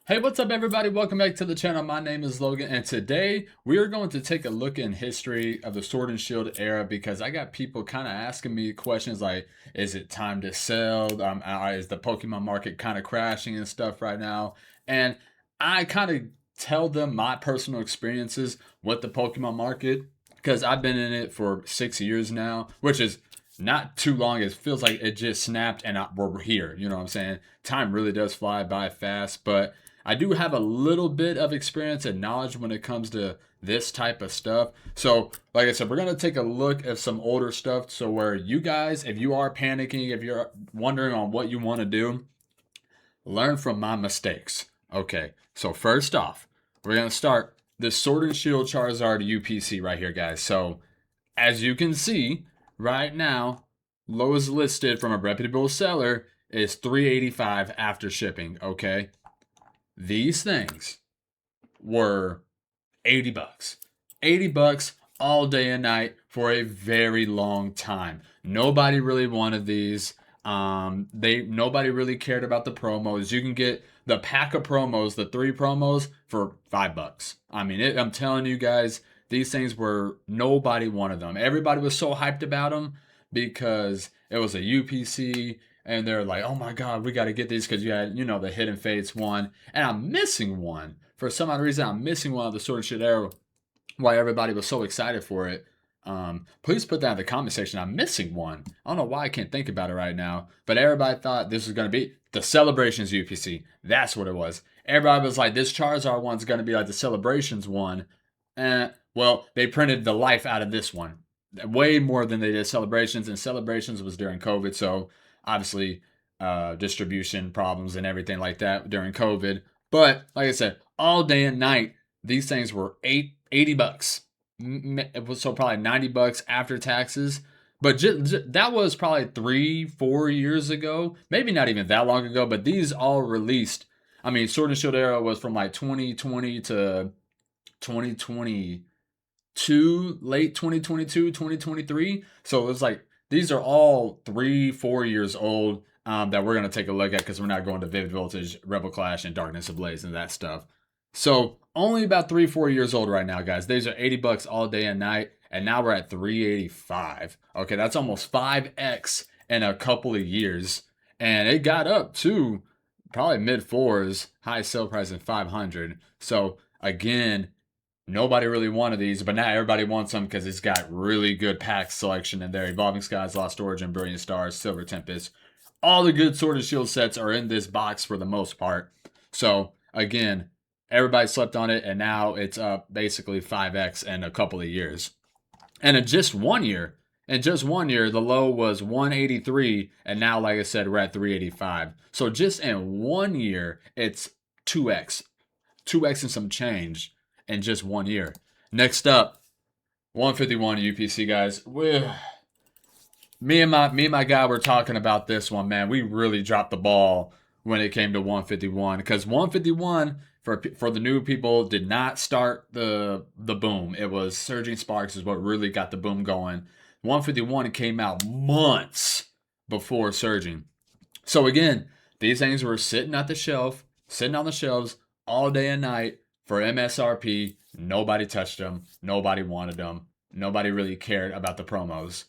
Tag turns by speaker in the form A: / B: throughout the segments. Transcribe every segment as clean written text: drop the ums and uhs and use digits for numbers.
A: Hey, what's up, everybody? Welcome back to the channel. My name is Logan, and today we are going to take a look in history of the Sword and Shield era because I got people kind of asking me questions like, is it time to sell? Is the Pokemon market kind of crashing and stuff right now? And I kind of tell them my personal experiences with the Pokemon market because I've been in it for 6 years now, which is not too long. It feels like it just snapped and we're here. You know what I'm saying? Time really does fly by fast, but I do have a little bit of experience and knowledge when it comes to this type of stuff. So, like I said, we're going to take a look at some older stuff. So, where you guys, if you are panicking, if you're wondering on what you want to do, learn from my mistakes. Okay, so first off, we're going to start this Sword and Shield Charizard UPC right here, guys. So, as you can see right now, lowest listed from a reputable seller is $385 after shipping. Okay, these things were 80 bucks. 80 bucks all day and night for a very long time. Nobody really wanted these. Nobody really cared about the promos. You can get the pack of promos, the 3 promos for $5. I mean, I'm telling you guys, these things were nobody wanted them. Everybody was so hyped about them because it was a UPC and they're like, "Oh my god, we got to get these because you had, the Hidden Fates one, and I'm missing one for some odd reason. I'm missing one of the Sword and Shield Arrow. Why everybody was so excited for it? Please put that in the comment section. I'm missing one. I don't know why I can't think about it right now, but everybody thought this was going to be the Celebrations UPC. That's what it was. Everybody was like, this Charizard one's going to be like the Celebrations one. Well, they printed the life out of this one. Way more than they did Celebrations, and Celebrations was during COVID, so obviously distribution problems and everything like that during COVID. But like I said, all day and night, these things were 80 bucks. It was so probably 90 bucks after taxes. But that was probably 3-4 years ago, maybe not even that long ago. But these all released. I mean, Sword and Shield era was from like 2020 to 2022, late 2022, 2023. So it was like these are all 3-4 years old that we're going to take a look at because we're not going to Vivid Voltage, Rebel Clash, and Darkness Ablaze and that stuff. So only about 3-4 years old right now, guys. These are 80 bucks all day and night, and now we're at 385. Okay, that's almost 5x in a couple of years, and it got up to probably mid fours, high sale price in 500. So again, nobody really wanted these, but now everybody wants them because it's got really good pack selection in there. Evolving Skies, Lost Origin, Brilliant Stars, Silver Tempest. All the good Sword and Shield sets are in this box for the most part. So again, everybody slept on it, and now it's up basically 5x in a couple of years. And in just 1 year, the low was 183, and now, like I said, we're at 385. So just in 1 year, it's 2x, 2x and some change in just 1 year. Next up, 151 UPC, guys. Me and my guy were talking about this one, man. We really dropped the ball when it came to 151 because 151 for the new people did not start the boom. It was Surging Sparks is what really got the boom going. 151 came out months before Surging. So again, these things were sitting on the shelves all day and night for MSRP. Nobody touched them. Nobody wanted them. Nobody really cared about the promos.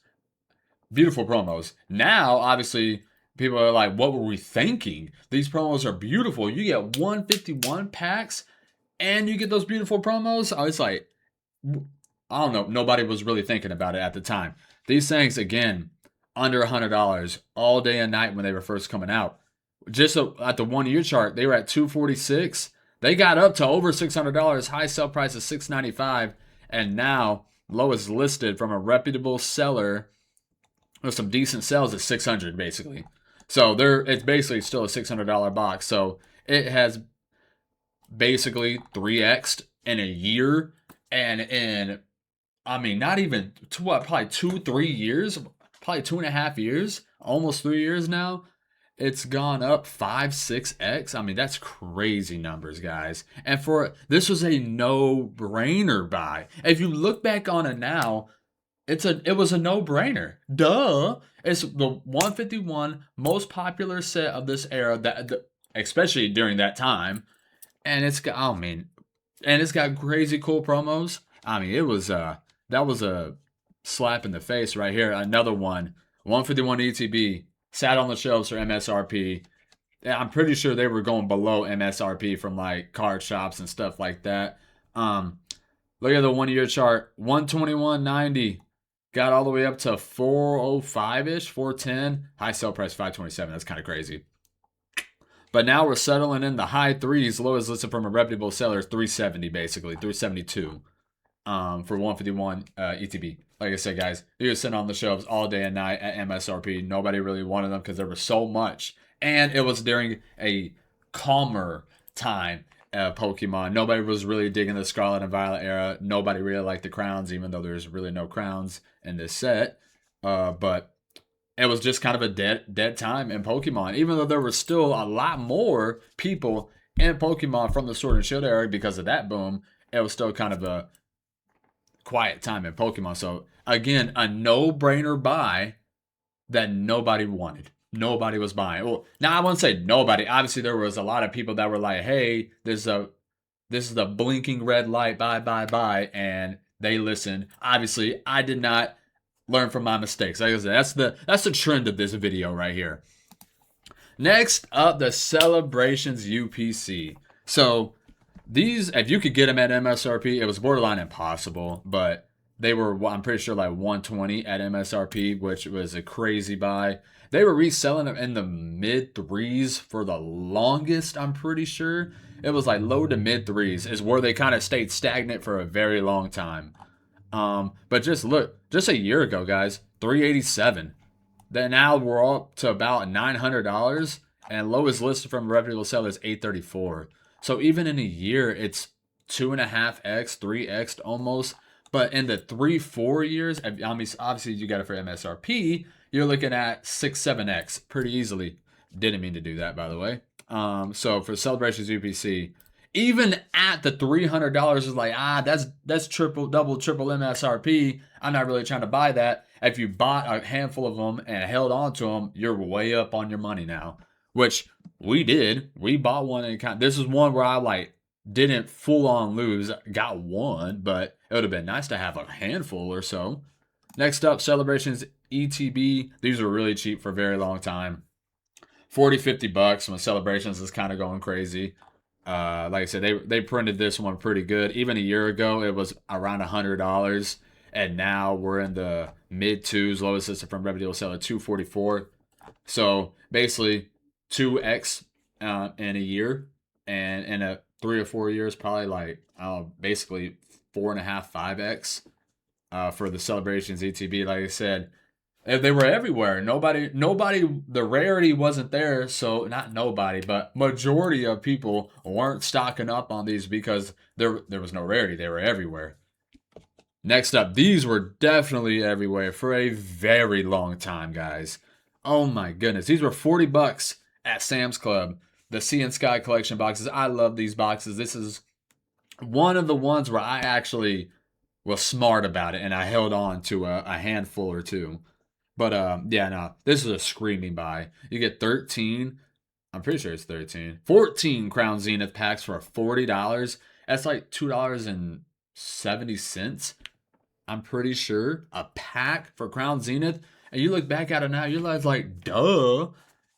A: Beautiful promos. Now, obviously, people are like, what were we thinking? These promos are beautiful. You get 151 packs and you get those beautiful promos. I was like, I don't know. Nobody was really thinking about it at the time. These things, again, under $100 all day and night when they were first coming out. Just at the 1 year chart, they were at $246. They got up to over $600. High sell price is $695. And now, lowest listed from a reputable seller with some decent sales at $600 basically. So it's basically still a $600 box. So it has basically 3x'd in a year, and in not even probably 2-3 years, probably 2.5 years, almost 3 years now. It's gone up 5-6x. I mean, that's crazy numbers, guys. And this was a no-brainer buy. If you look back on it now, it was a no-brainer. Duh. It's the 151 most popular set of this era, especially during that time. and it's got, I mean, and it's got crazy cool promos. I mean, it was that was a slap in the face right here. Another one, 151 ETB sat on the shelves for MSRP. Yeah, I'm pretty sure they were going below MSRP from like card shops and stuff like that. Look at the 1 year chart, 121.90, got all the way up to 405 ish, 410. High sell price 527. That's kind of crazy. But now we're settling in the high threes. Lowest listed from a reputable seller is 370 basically, 372 for 151 ETB. Like I said, guys, they were sitting on the shelves all day and night at MSRP. Nobody really wanted them because there was so much. And it was during a calmer time Pokemon. Nobody was really digging the Scarlet and Violet era. Nobody really liked the crowns, even though there's really no crowns in this set. But it was just kind of a dead time in Pokemon, even though there was still a lot more people in Pokemon from the Sword and Shield era because of that boom. It was still kind of a quiet time in Pokemon. So again, a no-brainer buy that nobody wanted. Nobody was buying. Well, now I won't say nobody. Obviously, there was a lot of people that were like, "Hey, this is a blinking red light. Buy," and they listened. Obviously, I did not learn from my mistakes. Like I said, that's the trend of this video right here. Next up, the Celebrations UPC. So these, if you could get them at MSRP, it was borderline impossible, but they were, I'm pretty sure, like 120 at MSRP, which was a crazy buy. They were reselling them in the mid threes for the longest, I'm pretty sure. It was like low to mid threes is where they kind of stayed stagnant for a very long time. But just look, just a year ago, guys, 387. Then now we're up to about $900, and lowest listed from reputable sellers 834. So even in a year, it's 2.5x, 3x almost. But in the 3-4 years, I mean, obviously you got it for MSRP, you're looking at 6-7x pretty easily. Didn't mean to do that, by the way. So for Celebrations UPC, even at the $300 is like, that's double, triple MSRP. I'm not really trying to buy that. If you bought a handful of them and held on to them, you're way up on your money now, which we did. We bought one and this is one where I like didn't full on lose, got one, but it would have been nice to have a handful or so. Next up, Celebrations ETB. These were really cheap for a very long time. 40-50 bucks when Celebrations is kind of going crazy. Like I said, they printed this one pretty good. Even a year ago, it was around $100, and now we're in the mid twos. Lowest listed from reputable seller 244. So basically 2x in a year, and in a 3 or 4 years, probably like basically 4.5, 5x for the Celebrations ETB. Like I said, they were everywhere. Nobody, the rarity wasn't there. So not nobody, but majority of people weren't stocking up on these because there was no rarity. They were everywhere. Next up, these were definitely everywhere for a very long time, guys. Oh my goodness. These were 40 bucks at Sam's Club. The Sea and Sky collection boxes. I love these boxes. This is one of the ones where I actually was smart about it and I held on to a handful or two. But yeah, no, this is a screaming buy. You get 13, I'm pretty sure it's 13, 14 Crown Zenith packs for $40. That's like $2.70. I'm pretty sure a pack for Crown Zenith. And you look back at it now, you're like, duh.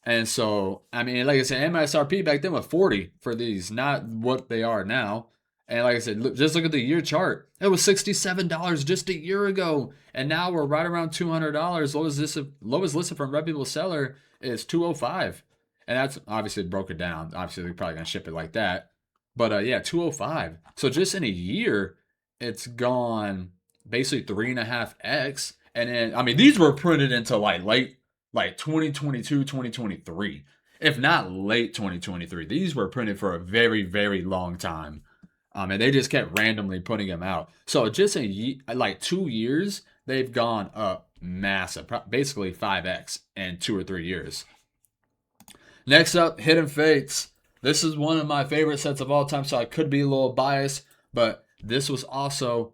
A: And so, I mean, like I said, MSRP back then was 40 for these, not what they are now. And like I said, just look at the year chart. It was $67 just a year ago. And now we're right around $200. Lowest listed from reputable seller is $205. And that's obviously broken down. Obviously, they're probably going to ship it like that. But yeah, $205. So just in a year, it's gone basically 3.5x. And then, I mean, these were printed into like late 2022, 2023. If not late 2023. These were printed for a very, very long time. And they just kept randomly putting them out. So just in like 2 years, they've gone up massive, basically 5x in 2 or 3 years. Next up, Hidden Fates. This is one of my favorite sets of all time, so I could be a little biased, but this was also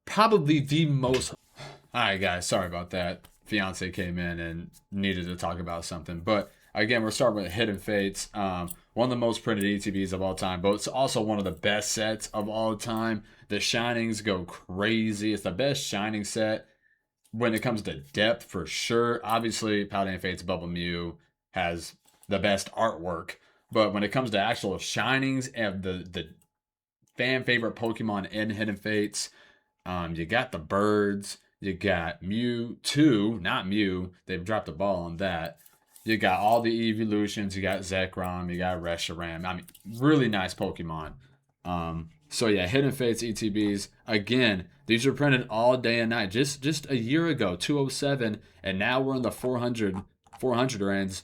A: probably the most... All right, guys, sorry about that. Fiance came in and needed to talk about something, but again, we're starting with Hidden Fates. One of the most printed ETBs of all time, but it's also one of the best sets of all time. The Shinings go crazy. It's the best Shining set when it comes to depth for sure. Obviously, Paladin Fates Bubble Mew has the best artwork, but when it comes to actual Shinings and the fan favorite Pokemon in Hidden Fates, you got the birds, you got Mewtwo, not Mew. They've dropped the ball on that. You got all the evolutions. You got Zekrom. You got Reshiram. I mean, really nice Pokemon. So yeah, Hidden Fates ETBs. Again, these were printed all day and night. Just a year ago, 207, and now we're in the 400 range.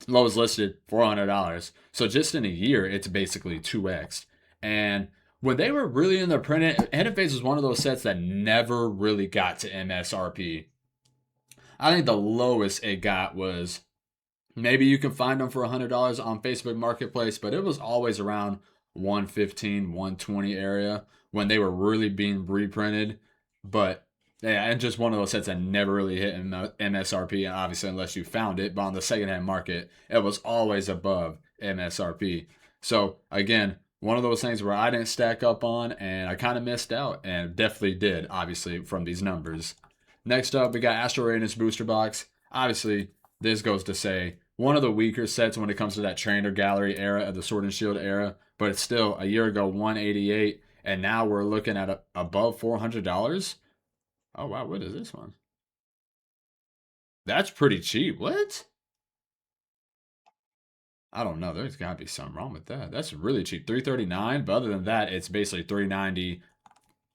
A: Lowest listed $400. So just in a year, it's basically 2x. And when they were really in the printed, Hidden Fates was one of those sets that never really got to MSRP. I think the lowest it got was maybe you can find them for $100 on Facebook Marketplace, but it was always around 115, 120 area when they were really being reprinted. But yeah, and just one of those sets that never really hit MSRP, and obviously unless you found it. But on the secondhand market, it was always above MSRP. So again, one of those things where I didn't stack up on, and I kind of missed out, and definitely did, obviously from these numbers. Next up, we got Astral Radiance Booster Box. Obviously, this goes to say one of the weaker sets when it comes to that Trainer Gallery era of the Sword and Shield era, but it's still a year ago 188, and now we're looking at above $400. Oh wow, what is this one? That's pretty cheap. What? I don't know. There's got to be something wrong with that. That's really cheap. 339, but other than that, it's basically 390,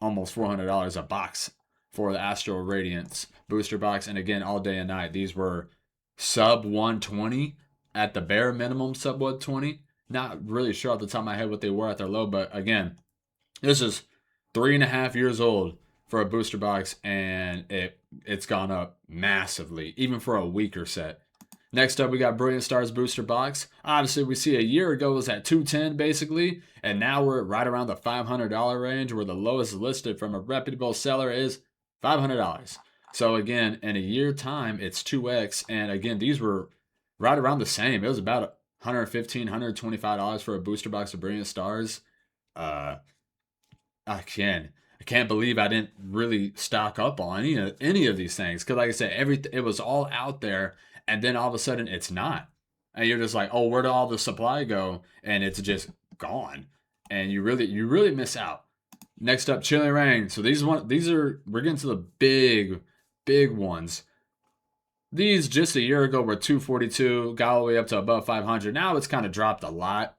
A: almost $400 a box for the Astral Radiance booster box. And again, all day and night, these were sub 120 at the bare minimum, sub 120. Not really sure off the top of my head what they were at their low, but again, this is 3.5 years old for a booster box, and it's gone up massively, even for a weaker set. Next up, we got Brilliant Stars booster box. Obviously, we see a year ago it was at 210 basically, and now we're right around the $500 range, where the lowest listed from a reputable seller is $500. So again, in a year time, it's 2x, and again, these were right around the same. It was about $115, $125 for a booster box of Brilliant Stars. Uh, I can't believe I didn't really stock up on any of these things, because like I said, it was all out there, and then all of a sudden it's not, and you're just like, oh, where did all the supply go? And it's just gone, and you really miss out. Next up, Chilling Rain. So we're getting to the big ones. These just a year ago were 242, got all the way up to above 500. Now it's kind of dropped a lot.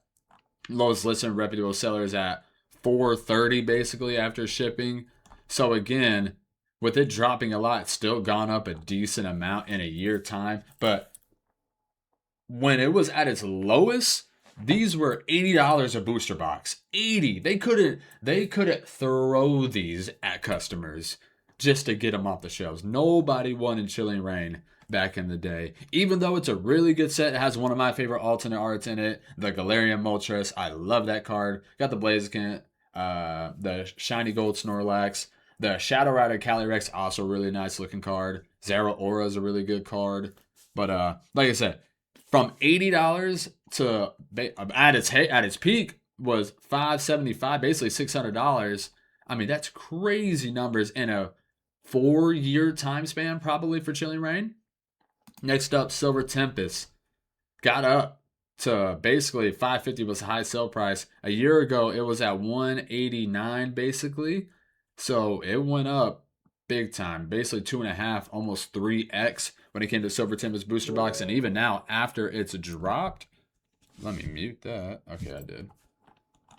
A: Lowest listed reputable sellers at 430 basically after shipping. So again, with it dropping a lot, it's still gone up a decent amount in a year time. But when it was at its lowest, these were $80 a booster box. 80. They couldn't throw these at customers just to get them off the shelves. Nobody wanted Chilling Rain back in the day. Even though it's a really good set, it has one of my favorite alternate arts in it, the Galarian Moltres. I love that card. Got the Blaziken, the Shiny Gold Snorlax, the Shadow Rider Calyrex, also a really nice looking card. Zeraora is a really good card. But like I said, from $80 to at its peak was $575, basically $600. I mean, that's crazy numbers in a 4-year time span, probably, for Chilling Rain. Next up, Silver Tempest got up to basically 550 was the high sell price. A year ago, it was at 189 basically. So it went up big time, basically 2.5, almost 3x when it came to Silver Tempest booster box. And even now, after it's dropped, let me mute that. Okay, I did.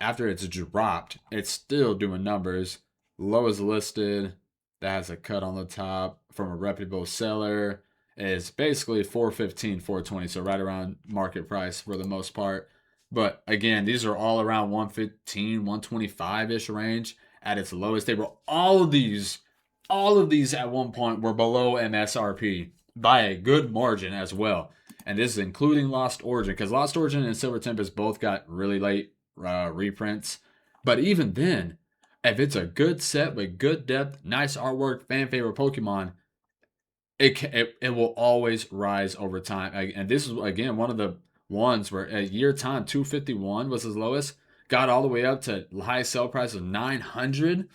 A: After it's dropped, it's still doing numbers. Lowest listed, that has a cut on the top from a reputable seller, is basically 415, 420, so right around market price for the most part. But again, these are all around 115, 125-ish range at its lowest. They were all of these at one point were below MSRP by a good margin as well. And this is including Lost Origin, because Lost Origin and Silver Tempest both got really late reprints. But even then, if it's a good set with good depth, nice artwork, fan favorite Pokemon, it will always rise over time. And this is again one of the ones where at year time 251 was his lowest, got all the way up to high sell price of 900,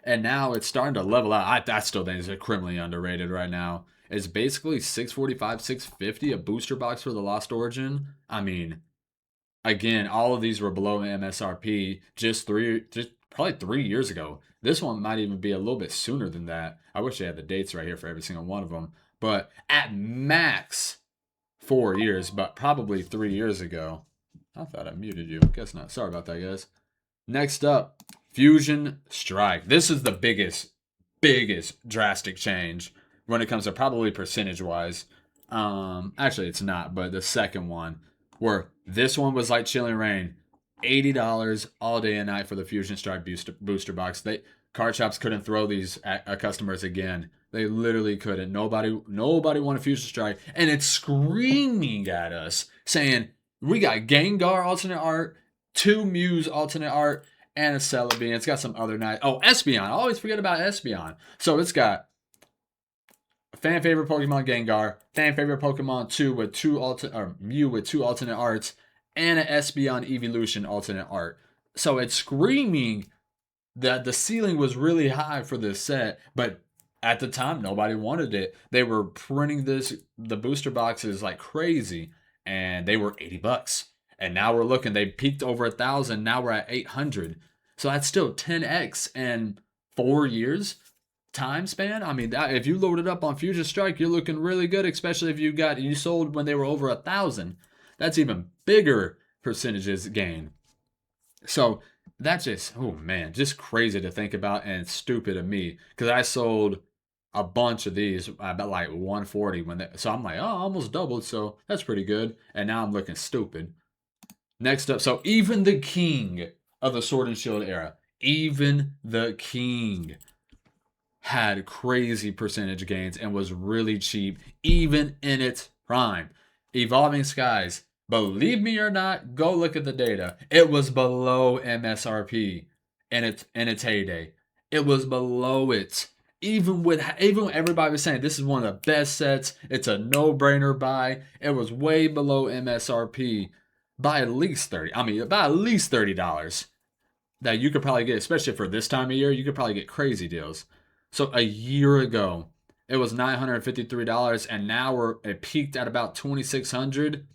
A: and now it's starting to level out. I still think it's criminally underrated right now. It's basically 645, 650 a booster box for the Lost Origin. I mean, again, all of these were below MSRP just probably 3 years ago. This one might even be a little bit sooner than that. I wish I had the dates right here for every single one of them. But at max 4 years, but probably 3 years ago. I thought I muted you. Guess not. Sorry about that, guys. Next up, Fusion Strike. This is the biggest drastic change when it comes to probably percentage wise. Actually, it's not, but the second one, where this one was like Chilling Reign, $80 all day and night for the Fusion Strike booster box. Card shops couldn't throw these at customers again. They literally couldn't. Nobody wanted Fusion Strike, and it's screaming at us saying we got Gengar alternate art, 2 Muse alternate art, and a Celebi. It's got some other nice. Oh, Espeon. I always forget about Espeon. So it's got fan favorite Pokemon Gengar, fan favorite Pokemon 2 with Mew with 2 alternate arts, and an Espeon Evolution alternate art. So it's screaming that the ceiling was really high for this set, but at the time nobody wanted it. They were printing the booster boxes like crazy, and they were $80. And now we're looking, they peaked over 1,000. Now we're at 800. So that's still 10x in 4 years time span. I mean, if you load it up on Fusion Strike, you're looking really good, especially if you sold when they were over 1,000. That's even bigger percentages gain. So that's just, oh man, just crazy to think about and stupid of me, because I sold a bunch of these about like 140 so I'm like, oh, almost doubled, so that's pretty good. And now I'm looking stupid. Next up, so even the king of the Sword and Shield era, even the king had crazy percentage gains and was really cheap, even in its prime. Evolving Skies, believe me or not, go look at the data. It was below MSRP in its heyday. It was below it. Even when everybody was saying this is one of the best sets, it's a no-brainer buy, it was way below MSRP by at least $30. That you could probably get, especially for this time of year, you could probably get crazy deals. So a year ago, it was $953, and now it peaked at about $2,600,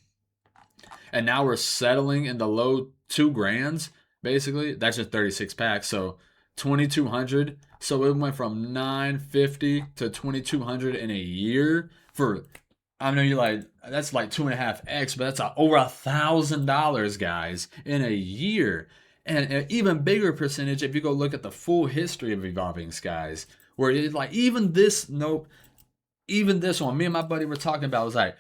A: and now we're settling in the low $2,000. Basically, that's just 36 packs, so $2,200. So it went from $950 to $2,200 in a year. I know you're like, that's like 2.5x, but that's over $1,000, guys, in a year. And an even bigger percentage if you go look at the full history of Evolving Skies, where it's like even this one, me and my buddy were talking about, was like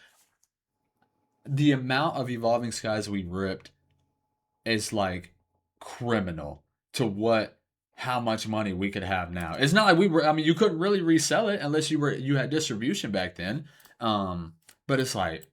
A: the amount of Evolving Skies we ripped is like criminal to how much money we could have now. It's not like you couldn't really resell it unless you had distribution back then. But it's like,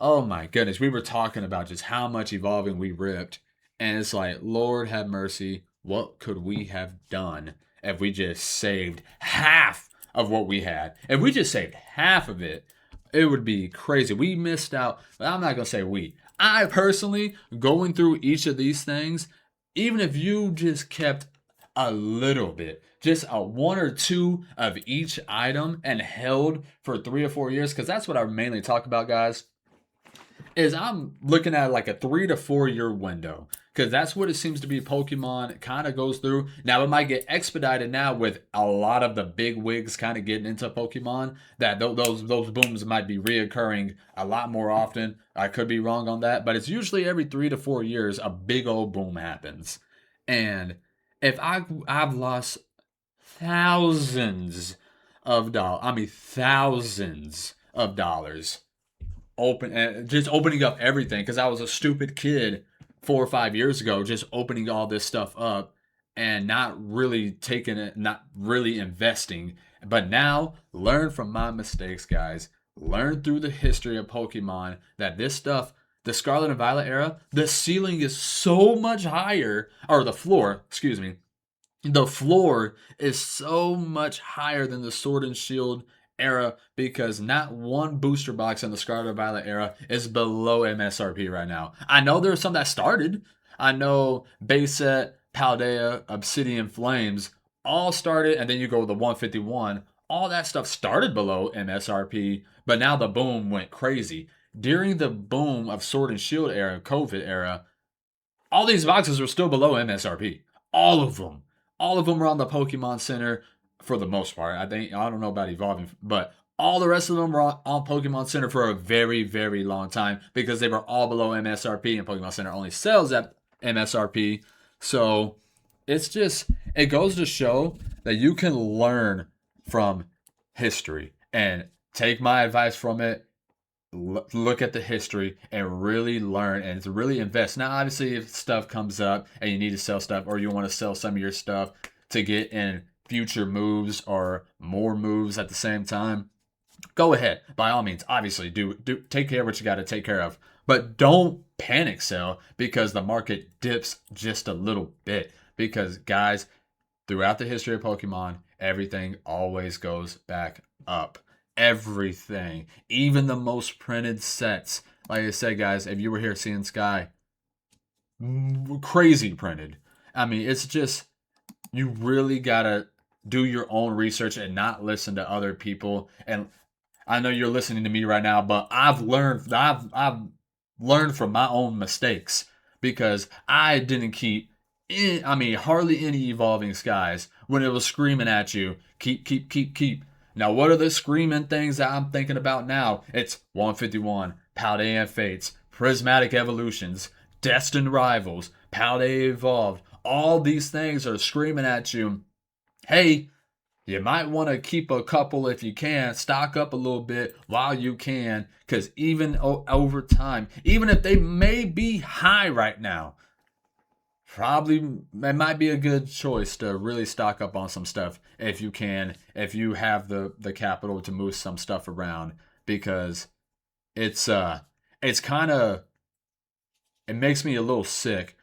A: oh my goodness, we were talking about just how much Evolving we ripped. And it's like, Lord have mercy, what could we have done if we just saved half of what we had? If we just saved half of it, it would be crazy. We missed out. But I'm not going to say we. I personally, going through each of these things, even if you just kept a little bit, just a 1 or 2 of each item and held for 3 or 4 years, because that's what I mainly talk about, guys, is I'm looking at like a 3 to 4 year window, because that's what it seems to be. Pokemon kind of goes through. Now it might get expedited now with a lot of the big wigs kind of getting into Pokemon, that those booms might be reoccurring a lot more often. I could be wrong on that, but it's usually every 3 to 4 years a big old boom happens. And if I've lost thousands of dollars, thousands of dollars just opening up everything, because I was a stupid kid 4 or 5 years ago, just opening all this stuff up and not really taking it, not really investing. But now, learn from my mistakes, guys. Learn through the history of Pokemon that this stuff, the Scarlet and Violet era, the ceiling is so much higher, or the floor, the floor is so much higher than the Sword and Shield era because not one booster box in the Scarlet Violet era is below MSRP right now. I know there's some that started. I know base set, Paldea, Obsidian Flames all started, and then you go with the 151. All that stuff started below MSRP, but now the boom went crazy. During the boom of Sword and Shield era, COVID era, all these boxes were still below MSRP. All of them. All of them were on the Pokemon Center for the most part. I don't know about evolving, but all the rest of them were on Pokemon Center for a very, very long time because they were all below MSRP and Pokemon Center only sells at MSRP. So it goes to show that you can learn from history and take my advice from it, look at the history and really learn and to really invest. Now, obviously, if stuff comes up and you need to sell stuff or you want to sell some of your stuff to get in future moves or more moves at the same time, go ahead. By all means, obviously, do take care of what you got to take care of. But don't panic sell because the market dips just a little bit. Because, guys, throughout the history of Pokemon, everything always goes back up. Everything, even the most printed sets. Like I said, guys, if you were here seeing Sky, crazy printed. I mean, it's just, you really gotta do your own research and not listen to other people. And I know you're listening to me right now, but I've learned from my own mistakes because I didn't keep hardly any evolving skies when it was screaming at you, keep. Now, what are the screaming things that I'm thinking about now? It's 151, Paldea Fates, Prismatic Evolutions, Destined Rivals, Paldea Evolved. All these things are screaming at you, hey, you might want to keep a couple if you can, stock up a little bit while you can, because even over time, even if they may be high right now, probably it might be a good choice to really stock up on some stuff if you can, if you have the capital to move some stuff around, because it's kind of, it makes me a little sick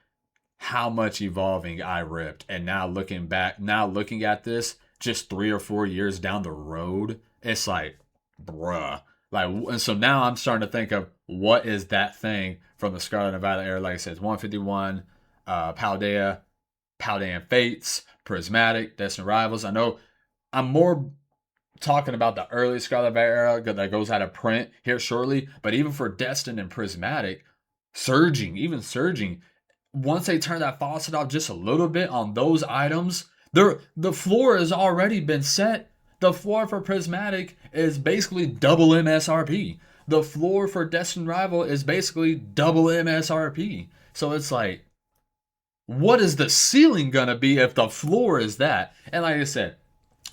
A: how much evolving I ripped. And now looking at this just 3 or 4 years down the road, it's like, bruh. Like, and so now I'm starting to think of what is that thing from the Scarlet and Violet era. Like I said, 151, Paldea and Fates, Prismatic, Destined Rivals. I know I'm more talking about the early Scarlet era that goes out of print here shortly, but even for Destined and Prismatic, surging, once they turn that faucet off just a little bit on those items, the floor has already been set. The floor for Prismatic is basically double MSRP. The floor for Destined Rival is basically double MSRP. So it's like, what is the ceiling gonna be if the floor is that? And like I said,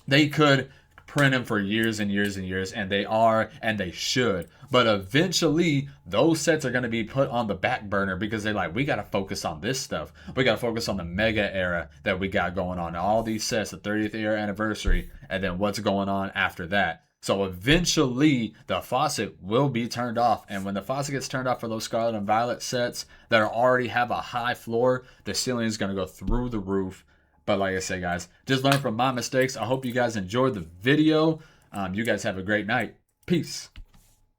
A: they could print them for years and years and years, and they are, and they should. But eventually, those sets are going to be put on the back burner because they're like, we got to focus on this stuff. We got to focus on the mega era that we got going on. All these sets, the 30th year anniversary, and then what's going on after that. So eventually, the faucet will be turned off. And when the faucet gets turned off for those Scarlet and Violet sets that already have a high floor, the ceiling is going to go through the roof. But like I said, guys, just learn from my mistakes. I hope you guys enjoyed the video. You guys have a great night. Peace.